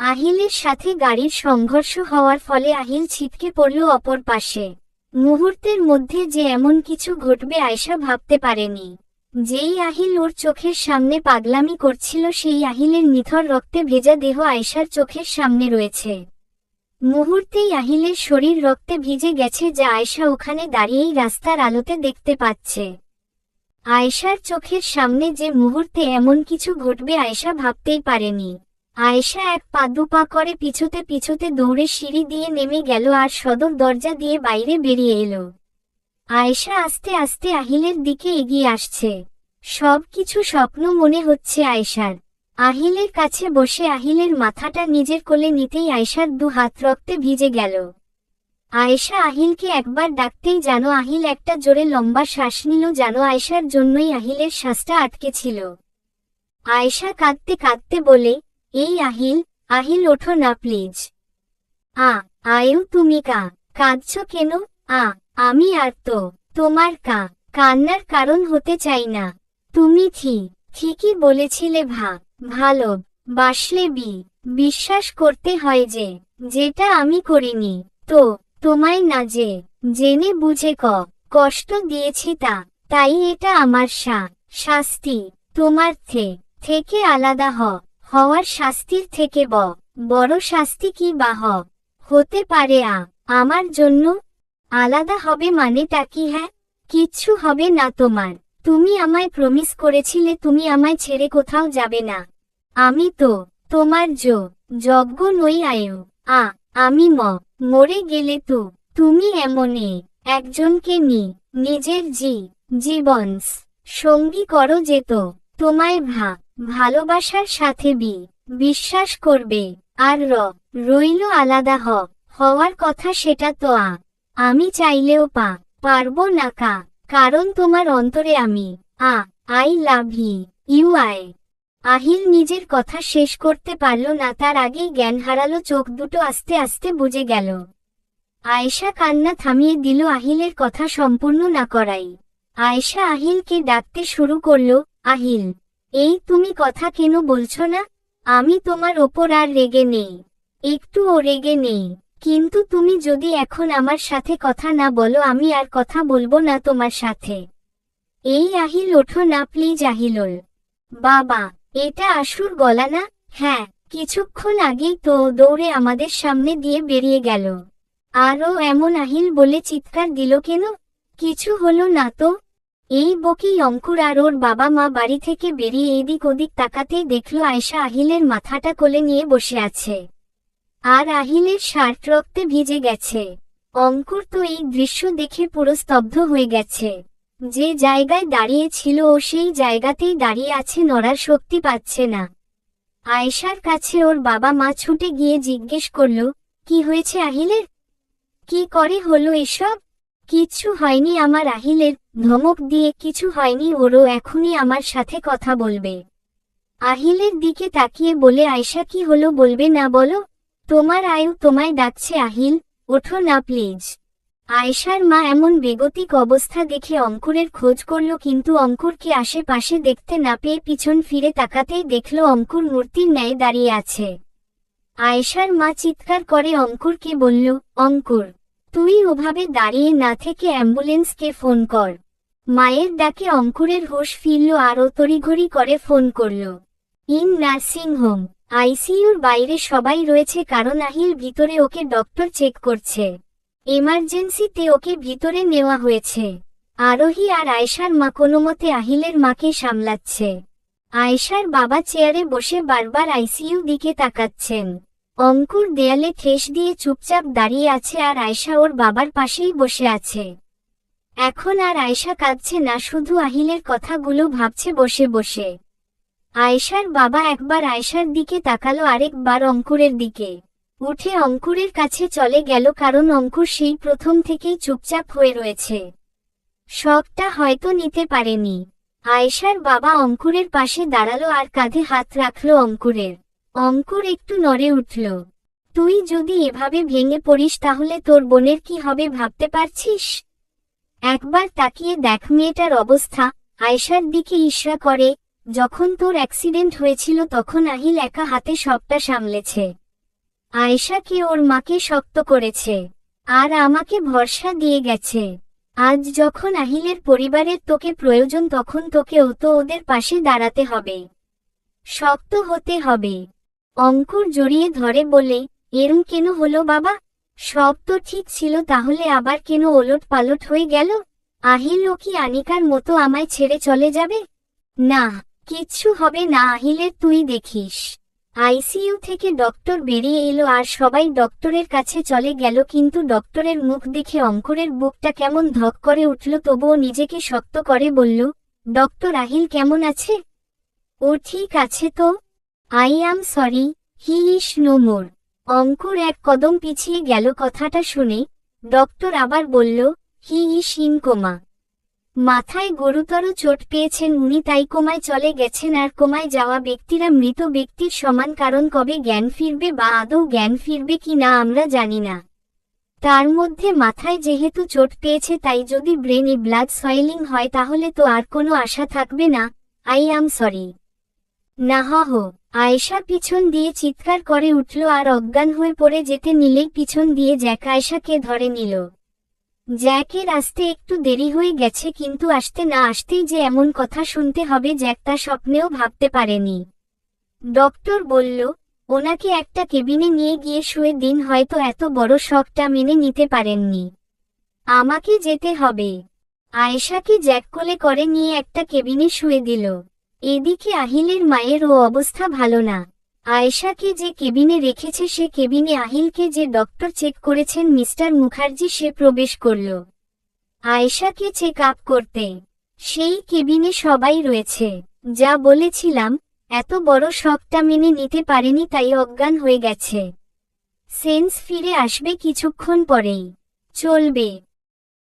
আহিলের সাথে গাড়ির সংঘর্ষ হওয়ার ফলে আহিল ছিটকে পড়ল অপর পাশে। মুহূর্তের মধ্যে যে এমন কিছু ঘটবে আয়শা ভাবতে পারেনি। যেই আহিল ওর চোখের সামনে পাগলামি করছিল সেই আহিলের নিথর রক্তে ভেজা দেহ আয়শার চোখের সামনে রয়েছে। মুহূর্তেই আহিলের শরীর রক্তে ভিজে গেছে, যা আয়শা ওখানে দাঁড়িয়েই রাস্তার আলোতে দেখতে পাচ্ছে। আয়শার চোখের সামনে যে মুহূর্তে এমন কিছু ঘটবে আয়শা ভাবতেই পারেনি। আয়শা এক পা দুপা করে পিছুতে পিছুতে দৌড়ে সিঁড়ি দিয়ে নেমে গেল আর সদর দরজা দিয়ে বাইরে বেরিয়ে এলো। আয়শা আস্তে আস্তে আহিলের দিকে এগিয়ে আসছে। সবকিছু স্বপ্ন মনে হচ্ছে আয়শার। আহিলের কাছে বসে আহিলের মাথাটা নিজের কোলে নিতেই আয়শার দু হাত রক্তে ভিজে গেল। আয়শা আহিলকে একবার ডাকতেই যেন আহিল একটা জোরে লম্বা শ্বাস নিল, যেন আয়শার জন্যই আহিলের শ্বাসটা আটকে ছিল। আয়শা কাঁদতে কাঁদতে বলে, এই আহিল, আহিল ওঠো না প্লিজ। আয়ু তুমি কাঁদছ কেন? আমি আর তো তোমার কান্নার কারণ হতে চাই না। তুমি ঠিকই বলেছিলে ভালো বাসলে বিশ্বাস করতে হয় যে, যেটা আমি করিনি। তো তোমায় না যে জেনে বুঝে কষ্ট দিয়েছি তাই এটা আমার শাস্তি। তোমার থেকে আলাদা হওয়ার শাস্তির থেকে বড় শাস্তি কি বা হতে পারে? আমার জন্য আলাদা হবে মানেটা কি? হ্যাঁ, কিচ্ছু হবে না তোমার। তুমি আমায় প্রমিস করেছিলে তুমি আমায় ছেড়ে কোথাও যাবে না। আমি তো তোমার যোগ্য নই আয়ু। আমি মরে গেলে তুমি এমন একজনকে নিজের জীবন সঙ্গী করো যে তোমায় ভালোবাসার সাথে বিশ্বাস করবে। আর রইল আলাদা হওয়ার কথা, সেটা তো আমি চাইলেও পারবো না কারণ তোমার অন্তরে আমি আই লাভ ইউ। আহিল নিজের কথা শেষ করতে পারল না, তার আগেই জ্ঞান হারালো। চোখ দুটো আস্তে আস্তে বুজে গেল। আয়শা কান্না থামিয়ে দিল আহিলের কথা সম্পূর্ণ না করাই। আয়শা আহিলকে ডাকতে শুরু করল, আহিল, এই তুমি কথা কেন বলছো না? আমি তোমার ওপর আর রেগে নেই, একটুও রেগে নেই। কিন্তু তুমি যদি এখন আমার সাথে কথা না বলো আমি আর কথা বলবো না তোমার সাথে। এই আহিল ওঠো না প্লিজ। আহিলল, বাবা, এটা আশুর গলা না? হ্যাঁ, কিছুক্ষণ আগেই তো দৌড়ে আমাদের সামনে দিয়ে বেরিয়ে গেল। আরও এমন আহিল বলে চিৎকার দিল কেন? কিছু হলো না তো? এই বকেই অঙ্কুর আর ওর বাবা মা বাড়ি থেকে বেরিয়ে এদিক ওদিক তাকাতেই দেখল আয়শা আহিলের মাথাটা কোলে নিয়ে বসে আছে, আর আহিলের শার্ট রক্তে ভিজে গেছে। অঙ্কুর তো এই দৃশ্য দেখে পুরো স্তব্ধ হয়ে গেছে। যে জায়গায় দাঁড়িয়ে ছিল ও সেই জায়গাতেই দাঁড়িয়ে আছে, নড়ার শক্তি পাচ্ছে না। আয়শার কাছে ওর বাবা মা ছুটে গিয়ে জিজ্ঞেস করল, কি হয়েছে আহিলের? কি করে হলো এসব? কিচ্ছু হয়নি আমার আহিলের ধমক দিয়ে, কিছু হয়নি ওরও এখনই আমার সাথে কথা বলবে। আহিলের দিকে তাকিয়ে বলে আয়শা, কি হলো বলবে না বলো? তোমার আয়ু তোমায় ডাকছে আহিল, ওঠো না প্লিজ। আয়শার মা এমন বেগতিক অবস্থা দেখে অঙ্কুরের খোঁজ করল, কিন্তু অঙ্কুরকে আশেপাশে দেখতে না পেয়ে পিছন ফিরে তাকাতেই দেখল অঙ্কুর মূর্তির ন্যায় দাঁড়িয়ে আছে। আয়শার মা চিৎকার করে অঙ্কুরকে বলল, অঙ্কুর, তুই ওভাবে দাঁড়িয়ে না থেকে অ্যাম্বুলেন্সকে ফোন কর। মায়ের ডাকে অঙ্কুরের হোশ ফিরল আর ও তড়িঘড়ি করে ফোন করল। ইন নার্সিং হোম, আইসিইউর বাইরে সবাই রয়েছে, কারণ আহিল ভিতরে ওকে ডক্টর চেক করছে। এমার্জেন্সিতে ওকে ভিতরে নেওয়া হয়েছে। আরোহী আর আয়শার মা কোনোমতে আহিলের মাকে সামলাচ্ছে। আয়শার বাবা চেয়ারে বসে বারবার আইসিইউ দিকে তাকাচ্ছেন। অঙ্কুর দেয়ালে ঠেস দিয়ে চুপচাপ দাঁড়িয়ে আছে আর আয়শা ওর বাবার পাশেই বসে আছে। এখন আর আয়শা কাঁদছে না, শুধু আহিলের কথাগুলো ভাবছে বসে বসে। আয়শার বাবা একবার আয়শার দিকে তাকালো, আরেকবার অঙ্কুরের দিকে। উঠে অঙ্কুরের কাছে চলে গেল, কারণ অঙ্কুর সেই প্রথম থেকেই চুপচাপ হয়ে রয়েছে। সবটা হয়তো নিতে পারেনি। আয়শার বাবা অঙ্কুরের পাশে দাঁড়ালো আর কাঁধে হাত রাখল অঙ্কুরের। অঙ্কুর একটু নড়ে উঠল। তুই যদি এভাবে ভেঙে পড়িস তাহলে তোর বোনের কি হবে ভাবতে পারছিস? একবার তাকিয়ে দেখ মেয়েটার অবস্থা। আয়শার দিকে ইশারা করে, যখন তোর অ্যাক্সিডেন্ট হয়েছিল তখন আহিল একা হাতে সবটা সামলেছে। আয়েশাকে ওর মাকে শক্ত করেছে আর আমাকে ভরসা দিয়ে গেছে। আজ যখন আহিলের পরিবারের তোকে প্রয়োজন তখন তোকেও তো ওদের পাশে দাঁড়াতে হবে, শক্ত হতে হবে। অঙ্কুর জড়িয়ে ধরে বলে, এরম কেন হলো বাবা? সব তো ঠিক ছিল, তাহলে আবার কেন ওলট পালট হয়ে গেল? আহিল ও কি আনিকার মতো আমায় ছেড়ে চলে যাবে? না, কিচ্ছু হবে না আহিলের, তুই দেখিস। আইসিইউ থেকে ডক্টর বেরিয়ে এলো আর সবাই ডক্টরের কাছে চলে গেল, কিন্তু ডক্টরের মুখ দেখে অঙ্কুরের বুকটা কেমন ধক করে উঠল, তবুও নিজেকে শক্ত করে বলল, ডক্টর আহিল কেমন আছে? ও ঠিক আছে তো। I am sorry, he is no more. Ankur এক কদম পিছিয়ে গেল কথাটা শুনে। ডক্টর আবার বলল, হি ইস ইন কোমা। মাথায় গুরুতর চোট পেয়েছেন উনি, তাই কোমায় চলে গেছেন। আর কোমায় যাওয়া ব্যক্তিরা মৃত ব্যক্তির সমান, কারণ কবে জ্ঞান ফিরবে বা আদৌ জ্ঞান ফিরবে কি না আমরা জানি না। তার মধ্যে মাথায় যেহেতু চোট পেয়েছে, তাই যদি ব্রেনে ব্লাড সয়েলিং হয় তাহলে তো আর কোনো আশা থাকবে না। I am sorry. না হো। আয়েশা পিছন দিয়ে চিৎকার করে উঠল আর অজ্ঞান হয়ে পড়ে যেতে নিলেই পিছন দিয়ে জ্যাক আয়েশাকে ধরে নিল। জ্যাকের আসতে একটু দেরি হয়ে গেছে, কিন্তু আসতে না আসতেই যে এমন কথা শুনতে হবে জ্যাক তা স্বপ্নেও ভাবতে পারেনি। ডক্টর বলল, ওনাকে একটা কেবিনে নিয়ে গিয়ে শুয়ে দিন, হয়তো এত বড় শকটা মেনে নিতে পারেননি। আমাকে যেতে হবে। আয়েশাকে জ্যাক কোলে করে নিয়ে একটা কেবিনে শুয়ে দিল। এদিকে আহিলের মায়েরও অবস্থা ভালো না। আয়েশাকে যে কেবিনে রেখেছে সে কেবিনে আহিলকে যে ডক্টর চেক করেছেন মিস্টার মুখার্জি সে প্রবেশ করল আয়েশাকে চেক আপ করতে। সেই কেবিনে সবাই রয়েছে। যা বলেছিলাম, এত বড় শকটা মেনে নিতে পারেনি, তাই অজ্ঞান হয়ে গেছে। সেন্স ফিরে আসবে কিছুক্ষণ পরেই। চলবে।